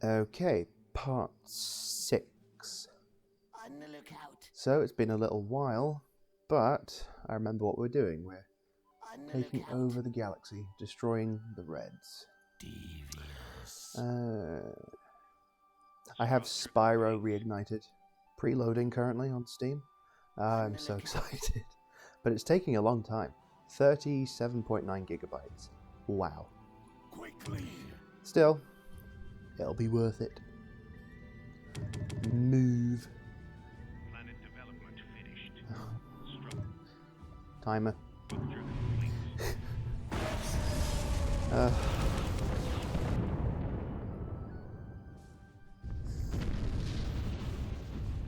Okay, part 6. On the lookout. So it's been a little while, but I remember what we're doing. We're On the taking lookout. over the galaxy, destroying the Reds. Devious. I have Spyro reignited, preloading currently on Steam. I'm the so lookout. excited, but it's taking a long time. 37.9 gigabytes. Wow. Quickly. Still, it'll be worth it. Move. Planet development finished. Timer. Structure complete.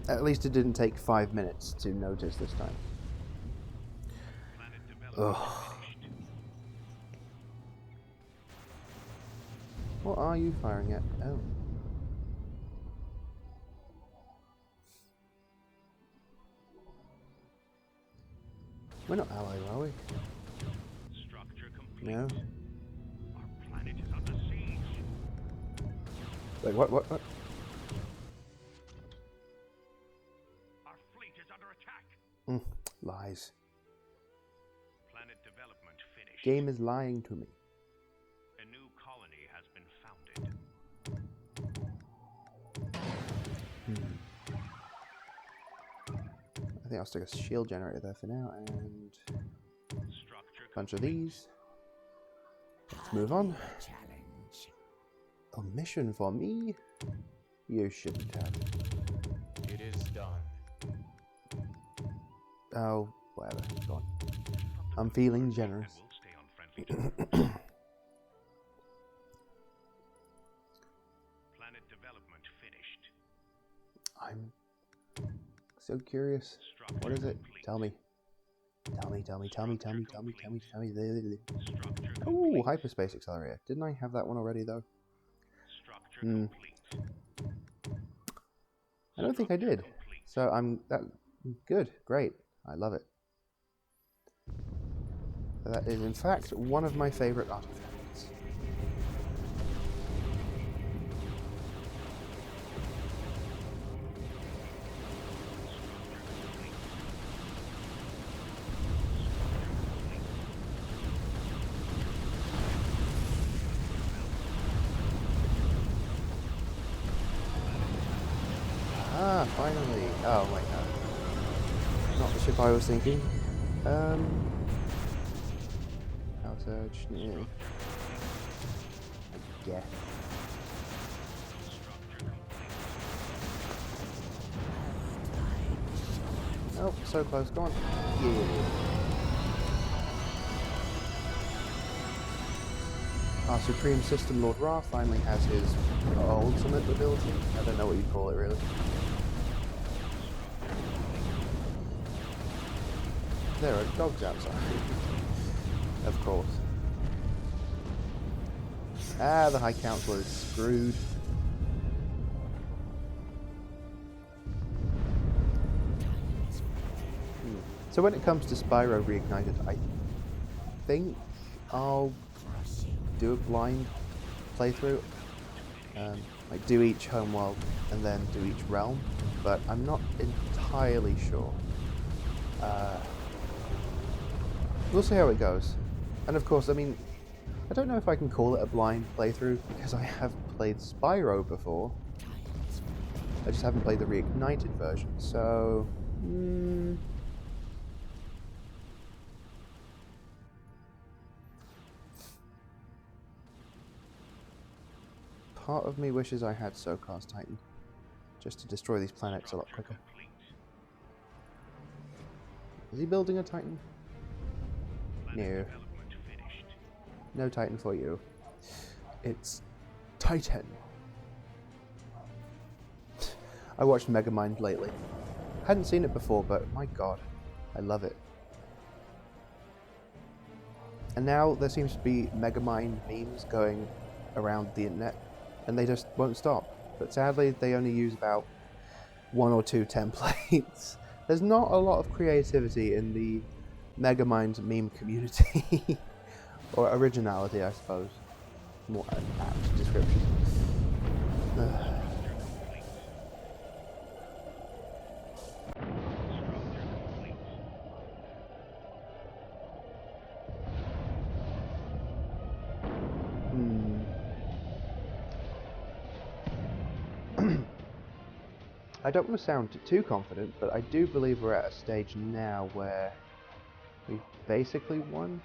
At least it didn't take 5 minutes to notice this time. Planet development finished. What are you firing at? Oh. We're not allied, are we? Structure complete. No. Our planet is under siege. Wait, what? Our fleet is under attack. Lies. Planet development finished. Game is lying to me. A new colony has been founded. I think I'll stick a shield generator there for now, and Structure a bunch of complete. these. Let's move on. Challenge. A mission for me? You shouldn't have. It is done. Oh, whatever. Go on. I'm feeling generous. And we'll stay on friendly terms. Planet development finished. I'm so curious. What is it? Tell me. Tell me. Structure Oh, complete. hyperspace accelerator. Didn't I have that one already though? Structure complete. I don't think I did. Complete. So good, great. I love it. That is in fact one of my favorite artifacts. Ah, finally. Oh, wait, no. Not the ship I was thinking. Power surge. Yeah. Yeah. Oh, so close. Go on. Yeah. Our Supreme System Lord Ra finally has his ultimate ability. I don't know what you'd call it, really. There are dogs outside. Of course. Ah, the High Council is screwed. So when it comes to Spyro Reignited, I think I'll do a blind playthrough. Like do each homeworld and then do each realm, but I'm not entirely sure. We'll see how it goes. And of course, I mean, I don't know if I can call it a blind playthrough because I have played Spyro before. I just haven't played the Reignited version, so... Part of me wishes I had Sokar's Titan, just to destroy these planets a lot quicker. Complete. Is he building a Titan? Planet No. development finished. No Titan for you. It's Titan. I watched Megamind lately. Hadn't seen it before, but my god, I love it. And now there seems to be Megamind memes going around the internet, and they just won't stop. But sadly, they only use about 1 or 2 templates. There's not a lot of creativity in the Megamind meme community. Or originality, I suppose. More apt description. I don't want to sound too confident, but I do believe we're at a stage now where we've basically won.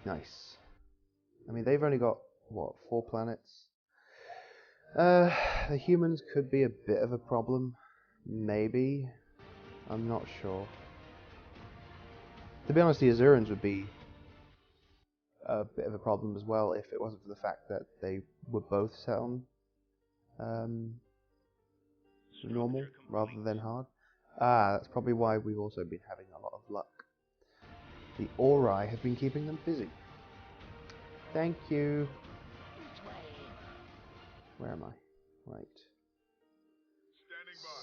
Nice. I mean, they've only got, what, 4 planets? The humans could be a bit of a problem. Maybe. I'm not sure. To be honest, the Azurans would be a bit of a problem as well if it wasn't for the fact that they were both set on normal rather than hard. That's probably why we've also been having a lot of luck. The Ori have been keeping them busy. Thank you. Where am I? Right.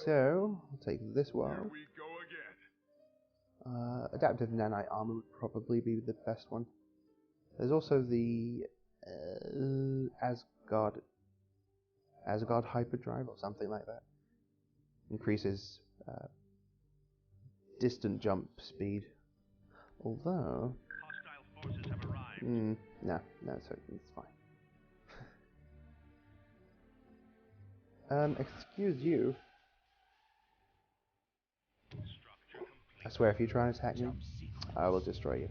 So, I'll take this one. Adaptive nanite armor would probably be the best one. There's also the Asgard hyperdrive or something like that. Increases distant jump speed. Although, no, it's fine. Excuse you. I swear, if you try and attack me, I will destroy you.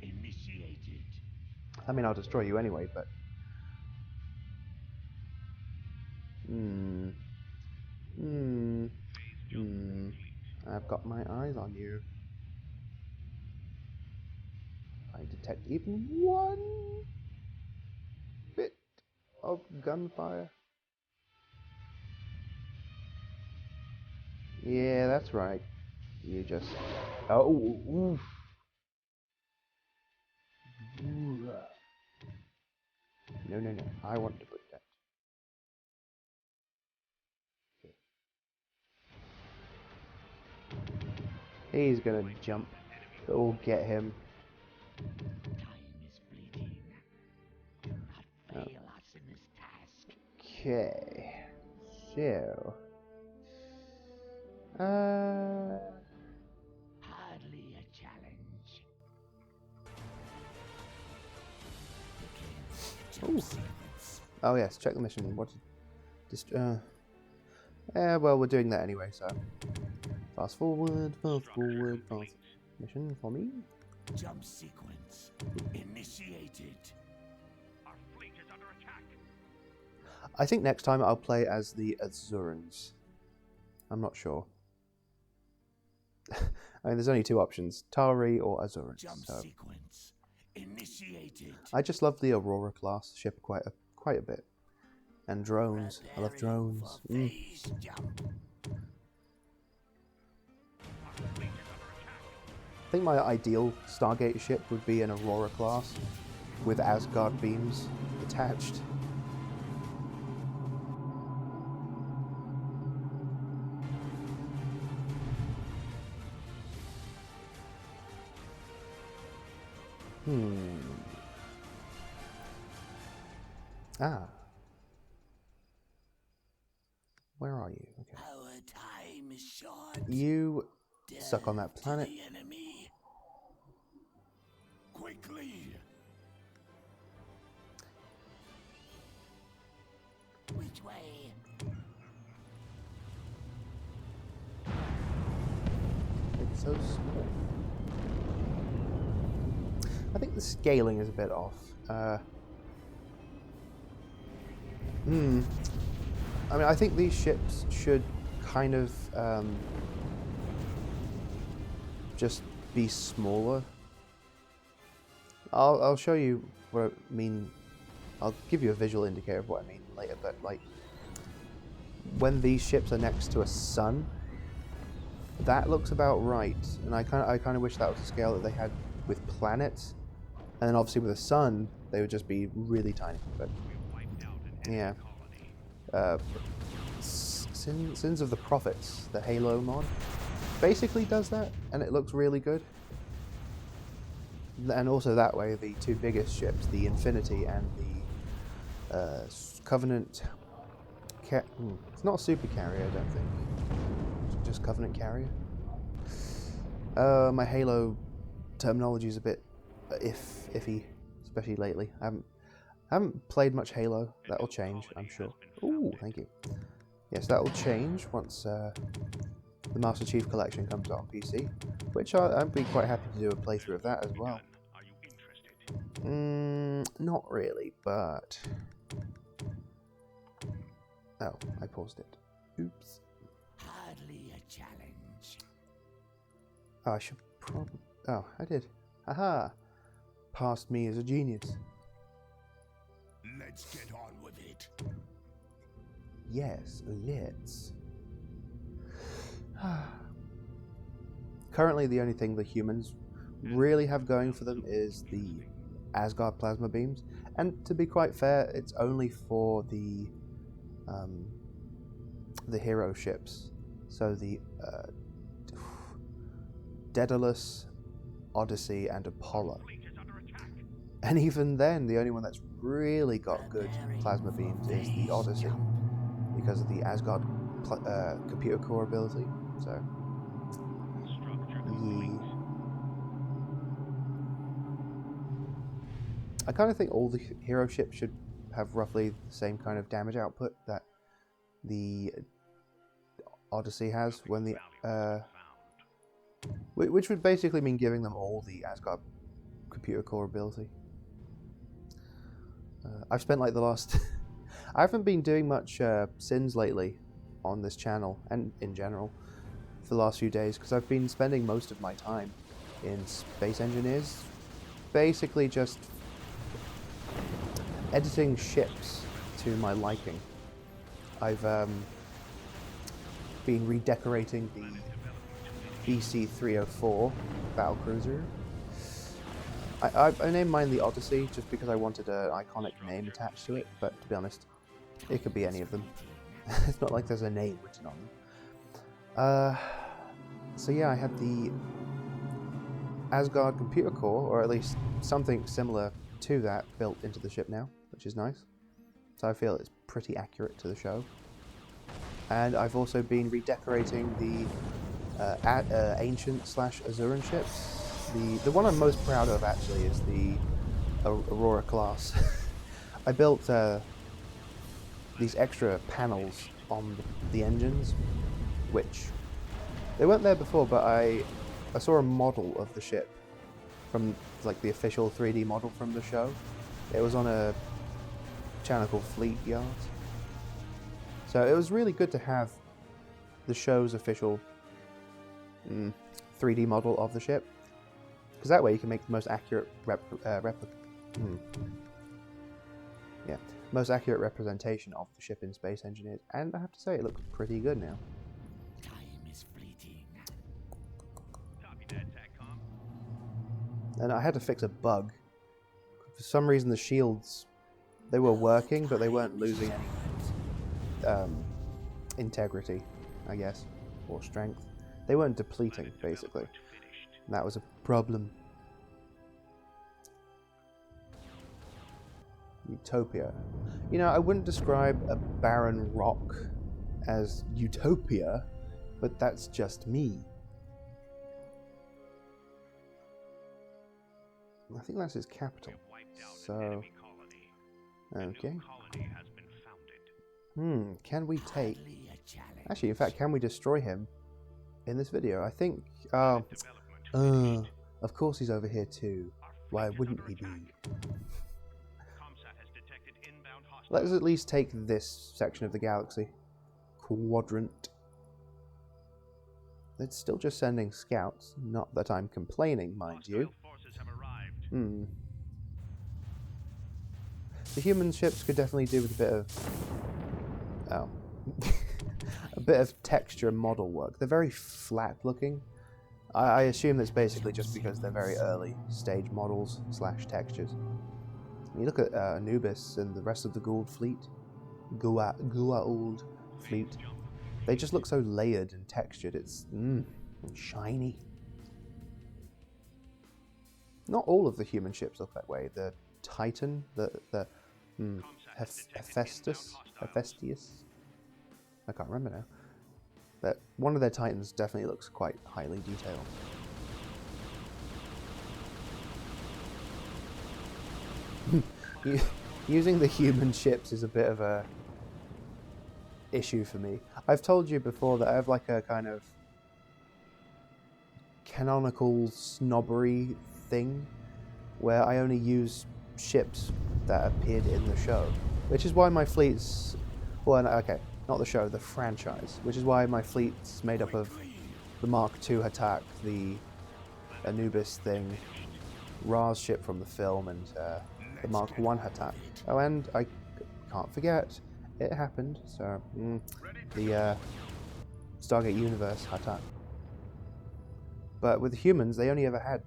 I mean, I'll destroy you anyway, but... I've got my eyes on you. I detect even one bit of gunfire. Yeah, that's right. You just... Oh, oof. No. I want to put that. He's gonna jump. It'll get him. Okay. So. Hardly a challenge. Ooh. Oh yes, check the mission. What? Well, we're doing that anyway, so. Fast forward. Mission for me. Jump sequence initiated. Our fleet is under attack. I think next time I'll play as the Azurans. I'm not sure. I mean, there's only 2 options: Tari or Azurans. Jump So. sequence initiated. I just love the Aurora class ship quite a bit, and drones. I love drones. Phase jump. I think my ideal Stargate ship would be an Aurora class with Asgard beams attached. Where are you? Okay. Our time is short. You suck on that planet. The enemy. Quickly. Which way? It's so small. I think the scaling is a bit off. I mean, I think these ships should kind of just be smaller. I'll show you what I mean. I'll give you a visual indicator of what I mean later, but like when these ships are next to a sun, that looks about right, and I kind of wish that was the scale that they had with planets, and then obviously with the sun they would just be really tiny. But yeah, Sins of the Prophets, the Halo mod, basically does that, and it looks really good. And also that way, the 2 biggest ships, the Infinity and the Covenant. It's not a super carrier, I don't think. It's just Covenant carrier. My Halo terminology is a bit iffy, especially lately. I haven't played much Halo. That'll change, I'm sure. Ooh, thank you. Yes, that will change once the Master Chief Collection comes out on PC, which I'd be quite happy to do a playthrough of that as well. Are you interested? Not really, but... Oh, I paused it. Oops. Hardly a challenge. Oh, I should probably... Oh, I did. Haha! Passed me as a genius. Let's get on with it. Yes, let's. Currently, the only thing the humans really have going for them is the Asgard plasma beams, and to be quite fair, it's only for the hero ships. So the Daedalus, Odyssey, and Apollo. Fleet is under attack. And even then, the only one that's really got good plasma beams is the Odyssey, because of the Asgard computer core ability. So, Structure yeah. complete. I kind of think all the hero ships should have roughly the same kind of damage output that the Odyssey has when the which would basically mean giving them all the Asgard computer core ability. I've spent like the last I haven't been doing much sins lately on this channel and in general for the last few days because I've been spending most of my time in Space Engineers, basically just editing ships to my liking. I've been redecorating the BC-304 battlecruiser. I named mine the Odyssey just because I wanted an iconic name attached to it, but to be honest, it could be any of them. It's not like there's a name written on them. So yeah, I had the Asgard computer core, or at least something similar to that, built into the ship now, which is nice. So I feel it's pretty accurate to the show. And I've also been redecorating the ancient / Azuran ships. The one I'm most proud of actually is the Aurora class. I built these extra panels on the engines, which they weren't there before, but I saw a model of the ship from like the official 3D model from the show. It was on a channel called Fleet Yard. So it was really good to have the show's official 3D model of the ship, because that way you can make the most accurate most accurate representation of the ship in Space Engineers, and I have to say it looks pretty good now. Time is fleeting. Copy that, TACCOM. And I had to fix a bug. For some reason the shields, they were working, but they weren't losing any integrity, I guess, or strength. They weren't depleting, basically. And that was a problem. Utopia. You know, I wouldn't describe a barren rock as utopia, but that's just me. I think that's his capital. So, okay. Can we take... Hardly a challenge. Actually, in fact, can we destroy him in this video? I think... of course he's over here too. Why wouldn't he be? Let's at least take this section of the galaxy. Quadrant. It's still just sending scouts. Not that I'm complaining, mind you. The human ships could definitely do with a bit of... Oh. a bit of texture model work. They're very flat looking. I assume that's basically just because they're very early stage models / textures. You look at Anubis and the rest of the Goa'uld fleet, Goa'uld fleet, they just look so layered and textured. It's shiny. Not all of the human ships look that way. The Titan, the Hephaestus? I can't remember now. But one of their titans definitely looks quite highly detailed. Using the human ships is a bit of a issue for me. I've told you before that I have like a kind of canonical snobbery thing where I only use ships that appeared in the show, which is why my fleet's, well, okay, not the show, the franchise, which is why my fleet's made up of the Mark II Hatak, the Anubis thing, Ra's ship from the film, and the Mark I Hatak. Oh, and I can't forget, it happened, so the Stargate Universe Hatak. But with the humans, they only ever had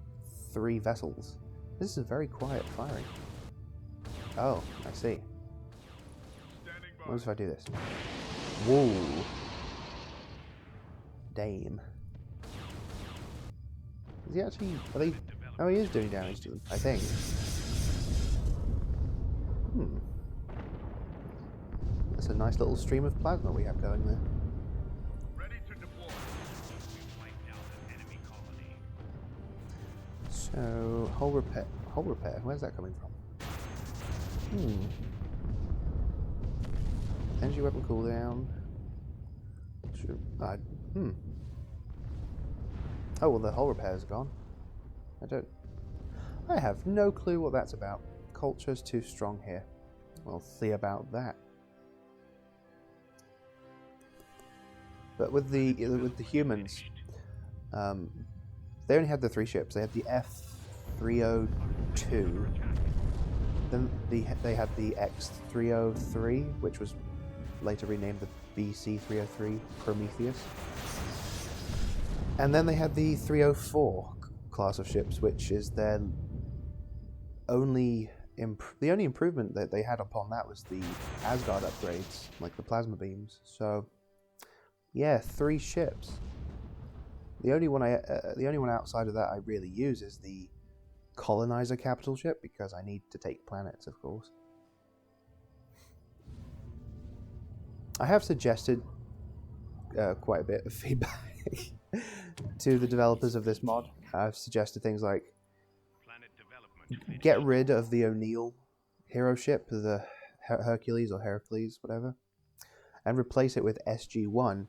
3 vessels. This is very quiet firing. Oh, I see. What if I do this? Whoa. Dame. Is he actually... Are they... Oh, he is doing damage to them, I think. That's a nice little stream of plasma we have going there. Ready to deploy. We've wiped out an enemy colony. So, hull repair. Hull repair, where's that coming from? Energy weapon cooldown. Oh, well, the hull repair's gone. I have no clue what that's about. Culture's too strong here. We'll see about that. But with the humans, they only had the 3 ships. They had the F-302. Then they had the X-303, which was later renamed the BC-303 Prometheus. And then they had the 304 class of ships, which is their only the only improvement that they had upon that was the Asgard upgrades, like the plasma beams. So, yeah, 3 ships. The only one outside of that I really use is the colonizer capital ship, because I need to take planets, of course. I have suggested quite a bit of feedback to the developers of this mod. I've suggested things like get rid of the O'Neill hero ship, the Hercules or Heracles, whatever, and replace it with SG-1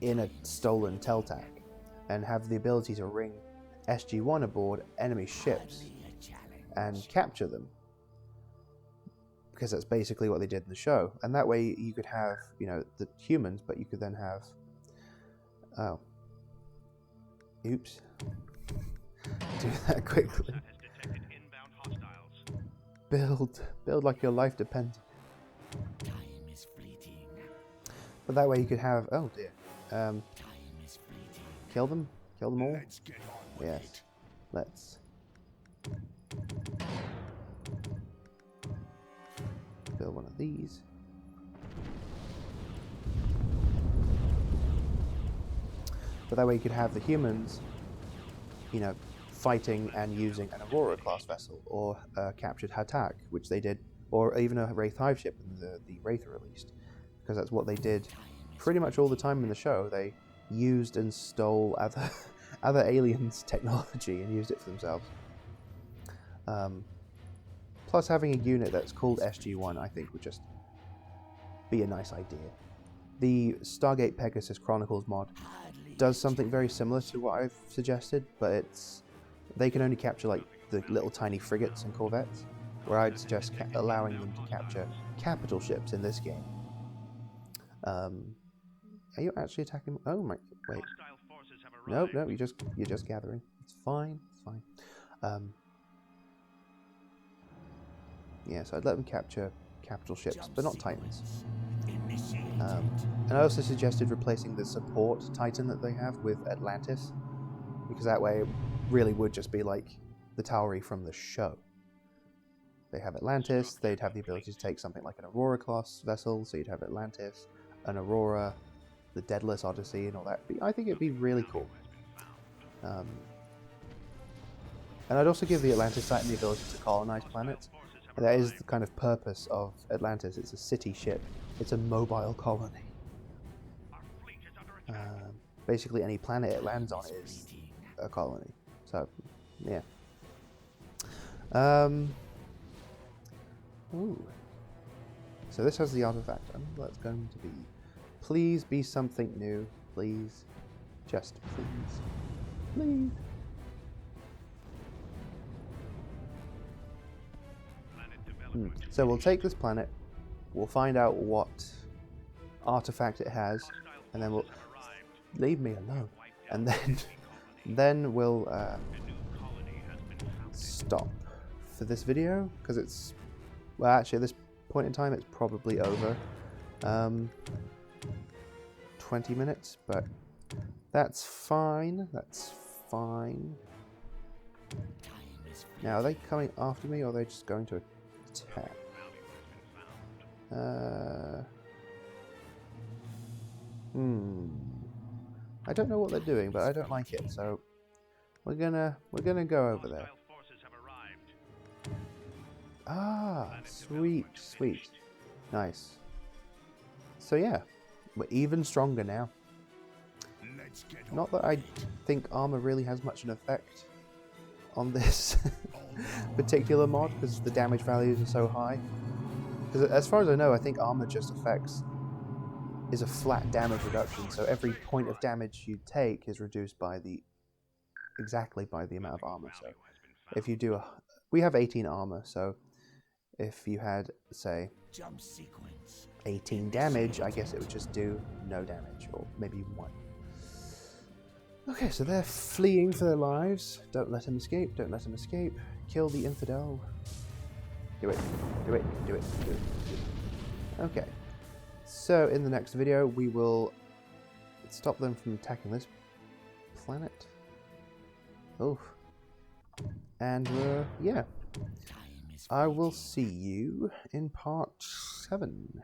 in a stolen Teltac, and have the ability to ring SG-1 aboard enemy ships and capture them, because that's basically what they did in the show. And that way you could have, you know, the humans, but you could then have, oh, oops, do that quickly. Build like your life depends. Time is fleeting. But that way you could have, oh dear, Time is fleeting. kill them all. Let's get on with Yes, it. let's build one of these. But that way you could have the humans, you know, fighting and using an Aurora class vessel, or a captured Hatak, which they did, or even a Wraith hive ship the Wraith released, because that's what they did pretty much all the time in the show. They used and stole other aliens' technology and used it for themselves. Plus, having a unit that's called SG-1, I think, would just be a nice idea. The Stargate Pegasus Chronicles mod does something very similar to what I've suggested, but they can only capture like the little tiny frigates and corvettes, where I'd suggest allowing them to capture capital ships in this game. Are you actually attacking? Oh my! Wait. No, you're just gathering. It's fine. It's fine. Yeah, so I'd let them capture capital ships, but not Titans. And I also suggested replacing the support Titan that they have with Atlantis, because that way it really would just be like the Tauri from the show. They have Atlantis, they'd have the ability to take something like an Aurora class vessel, so you'd have Atlantis, an Aurora, the Daedalus Odyssey and all that. I think it'd be really cool. And I'd also give the Atlantis Titan the ability to colonize planets, That is the kind of purpose of Atlantis. It's a city ship. It's a mobile colony. Our fleet is under attack. Basically, any planet it lands on is a colony. So, yeah. Ooh. So this has the artifact, and that's going to be. Please be something new. Please. Just please. Please. Planet development. So we'll take this planet. We'll find out what artifact it has, and then we'll Have arrived. leave me alone. Wiped out And the then, enemy colony. then we'll A new colony has been founded. stop for this video because it's. Well, actually, at this point in time, it's probably over. 20 minutes, but that's fine. That's fine. Now, are they coming after me, or are they just going to attack? I don't know what they're doing, but I don't like it. So we're gonna go over there. Hostile forces have arrived. Ah, sweet, sweet, nice. So yeah, we're even stronger now. Not that I think armor really has much an effect on this particular mod because the damage values are so high. Because as far as I know, I think armor just is a flat damage reduction. So every point of damage you take is reduced by exactly by the amount of armor. So if you do we have 18 armor, so if you had, say, Jump sequence. 18 damage, I guess it would just do no damage, or maybe 1. Okay, so they're fleeing for their lives. Don't let him escape, don't let him escape. Kill the infidel. Do it, do it, do it, do it, do it. Okay, so in the next video we will stop them from attacking this planet. Oh. And, yeah. I will see you in part 7.